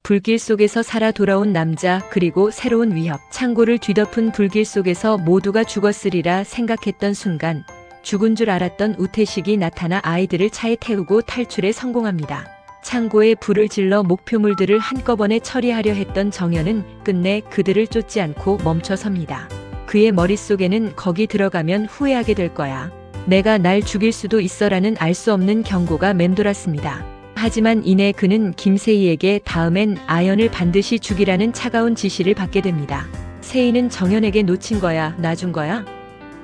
불길 속에서 살아 돌아온 남자, 그리고 새로운 위협. 창고를 뒤덮은 불길 속에서 모두가 죽었으리라 생각했던 순간 죽은 줄 알았던 우태식이 나타나 아이들을 차에 태우고 탈출에 성공합니다. 창고에 불을 질러 목표물들을 한꺼번에 처리하려 했던 정연은 끝내 그들을 쫓지 않고 멈춰섭니다. 그의 머릿속에는 거기 들어가면 후회하게 될 거야. 내가 날 죽일 수도 있어라는 알 수 없는 경고가 맴돌았습니다. 하지만 이내 그는 김세희에게 다음엔 아연을 반드시 죽이라는 차가운 지시를 받게 됩니다. 세희는 정연에게 놓친 거야, 놔준 거야?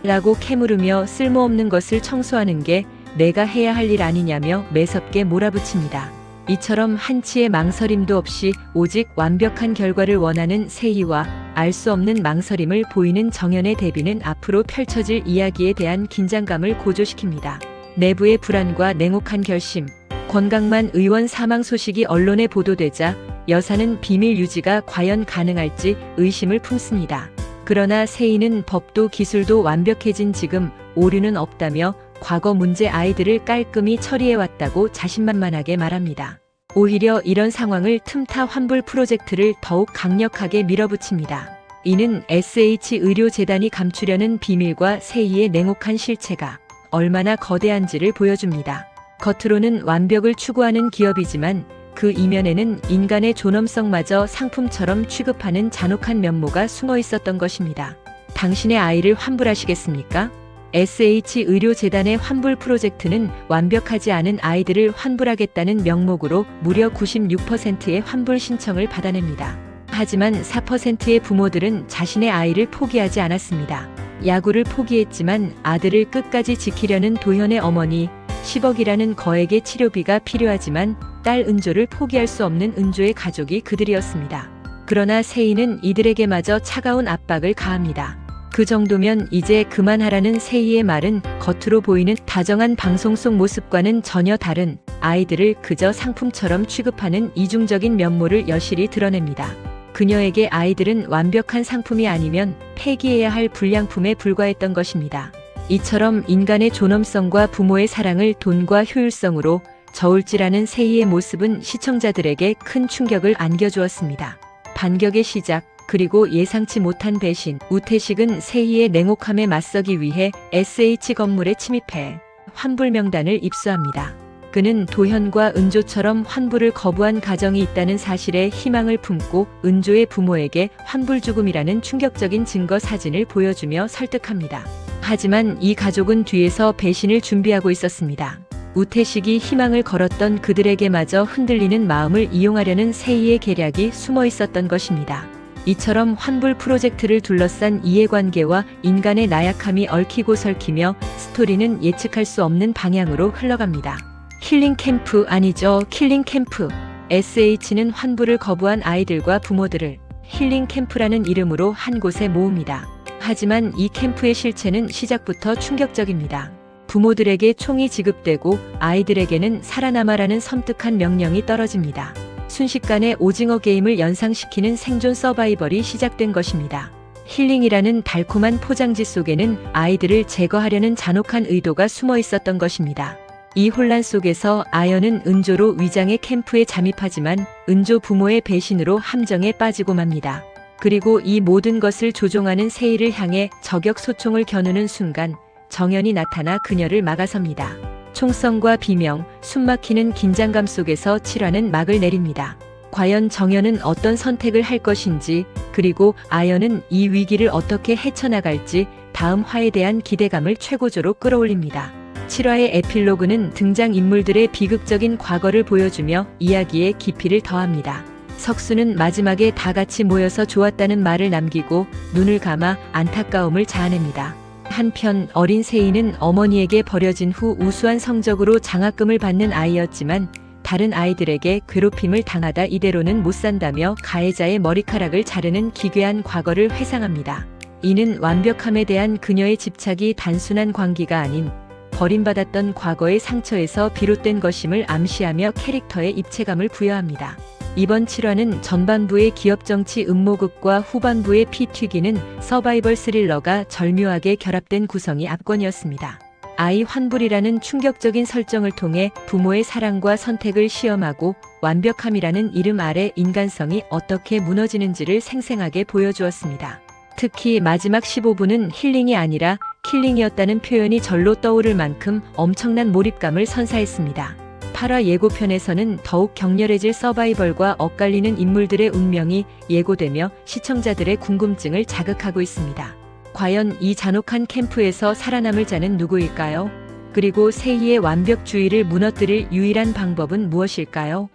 라고 캐물으며 쓸모없는 것을 청소하는 게 내가 해야 할 일 아니냐며 매섭게 몰아붙입니다. 이처럼 한치의 망설임도 없이 오직 완벽한 결과를 원하는 세희와 알 수 없는 망설임을 보이는 정연의 대비는 앞으로 펼쳐질 이야기에 대한 긴장감을 고조시킵니다. 내부의 불안과 냉혹한 결심. 권강만 의원 사망 소식이 언론에 보도되자 여사는 비밀 유지가 과연 가능할지 의심을 품습니다. 그러나 세희는 법도 기술도 완벽해진 지금 오류는 없다며 과거 문제 아이들을 깔끔히 처리해왔다고 자신만만하게 말합니다. 오히려 이런 상황을 틈타 환불 프로젝트를 더욱 강력하게 밀어붙입니다. 이는 SH의료재단이 감추려는 비밀과 세희의 냉혹한 실체가 얼마나 거대한지를 보여줍니다. 겉으로는 완벽을 추구하는 기업이지만 그 이면에는 인간의 존엄성마저 상품처럼 취급하는 잔혹한 면모가 숨어 있었던 것입니다. 당신의 아이를 환불하시겠습니까? SH의료재단의 환불 프로젝트는 완벽하지 않은 아이들을 환불하겠다는 명목으로 무려 96%의 환불 신청을 받아냅니다. 하지만 4%의 부모들은 자신의 아이를 포기하지 않았습니다. 야구를 포기했지만 아들을 끝까지 지키려는 도현의 어머니, 10억이라는 거액의 치료비가 필요하지만 딸 은조를 포기할 수 없는 은조의 가족이 그들이었습니다. 그러나 세희는 이들에게마저 차가운 압박을 가합니다. 그 정도면 이제 그만하라는 세희의 말은 겉으로 보이는 다정한 방송 속 모습과는 전혀 다른 아이들을 그저 상품처럼 취급하는 이중적인 면모를 여실히 드러냅니다. 그녀에게 아이들은 완벽한 상품이 아니면 폐기해야 할 불량품에 불과했던 것입니다. 이처럼 인간의 존엄성과 부모의 사랑을 돈과 효율성으로 저울질하는 세희의 모습은 시청자들에게 큰 충격을 안겨주었습니다. 반격의 시작, 그리고 예상치 못한 배신. 우태식은 세희의 냉혹함에 맞서기 위해 SH 건물에 침입해 환불 명단을 입수합니다. 그는 도현과 은조처럼 환불을 거부한 가정이 있다는 사실에 희망을 품고 은조의 부모에게 환불 죽음이라는 충격적인 증거 사진을 보여주며 설득합니다. 하지만 이 가족은 뒤에서 배신을 준비하고 있었습니다. 우태식이 희망을 걸었던 그들에게마저 흔들리는 마음을 이용하려는 세희의 계략이 숨어 있었던 것입니다. 이처럼 환불 프로젝트를 둘러싼 이해관계와 인간의 나약함이 얽히고 설키며 스토리는 예측할 수 없는 방향으로 흘러갑니다. 힐링 캠프 아니죠, 킬링 캠프. SH는 환불을 거부한 아이들과 부모들을 힐링 캠프라는 이름으로 한 곳에 모읍니다. 하지만 이 캠프의 실체는 시작부터 충격적입니다. 부모들에게 총이 지급되고 아이들에게는 살아남아라는 섬뜩한 명령이 떨어집니다. 순식간에 오징어 게임을 연상시키는 생존 서바이벌이 시작된 것입니다. 힐링이라는 달콤한 포장지 속에는 아이들을 제거하려는 잔혹한 의도가 숨어 있었던 것입니다. 이 혼란 속에서 아연은 은조로 위장해 캠프에 잠입하지만 은조 부모의 배신으로 함정에 빠지고 맙니다. 그리고 이 모든 것을 조종하는 세희를 향해 저격 소총을 겨누는 순간 정연이 나타나 그녀를 막아섭니다. 총성과 비명, 숨막히는 긴장감 속에서 7화는 막을 내립니다. 과연 정연은 어떤 선택을 할 것인지, 그리고 아연은 이 위기를 어떻게 헤쳐나갈지 다음 화에 대한 기대감을 최고조로 끌어올립니다. 7화의 에필로그는 등장인물들의 비극적인 과거를 보여주며 이야기의 깊이를 더합니다. 석수는 마지막에 다 같이 모여서 좋았다는 말을 남기고 눈을 감아 안타까움을 자아냅니다. 한편 어린 세희는 어머니에게 버려진 후 우수한 성적으로 장학금을 받는 아이였지만 다른 아이들에게 괴롭힘을 당하다 이대로는 못 산다며 가해자의 머리카락을 자르는 기괴한 과거를 회상합니다. 이는 완벽함에 대한 그녀의 집착이 단순한 광기가 아닌 버림받았던 과거의 상처에서 비롯된 것임을 암시하며 캐릭터에 입체감을 부여합니다. 이번 7화는 전반부의 기업정치 음모극과 후반부의 피 튀기는 서바이벌 스릴러가 절묘하게 결합된 구성이 압권이었습니다. 아이 환불이라는 충격적인 설정을 통해 부모의 사랑과 선택을 시험하고 완벽함이라는 이름 아래 인간성이 어떻게 무너지는지를 생생하게 보여주었습니다. 특히 마지막 15분은 힐링이 아니라 킬링이었다는 표현이 절로 떠오를 만큼 엄청난 몰입감을 선사했습니다. 8화 예고편에서는 더욱 격렬해질 서바이벌과 엇갈리는 인물들의 운명이 예고되며 시청자들의 궁금증을 자극하고 있습니다. 과연 이 잔혹한 캠프에서 살아남을 자는 누구일까요? 그리고 세희의 완벽주의를 무너뜨릴 유일한 방법은 무엇일까요?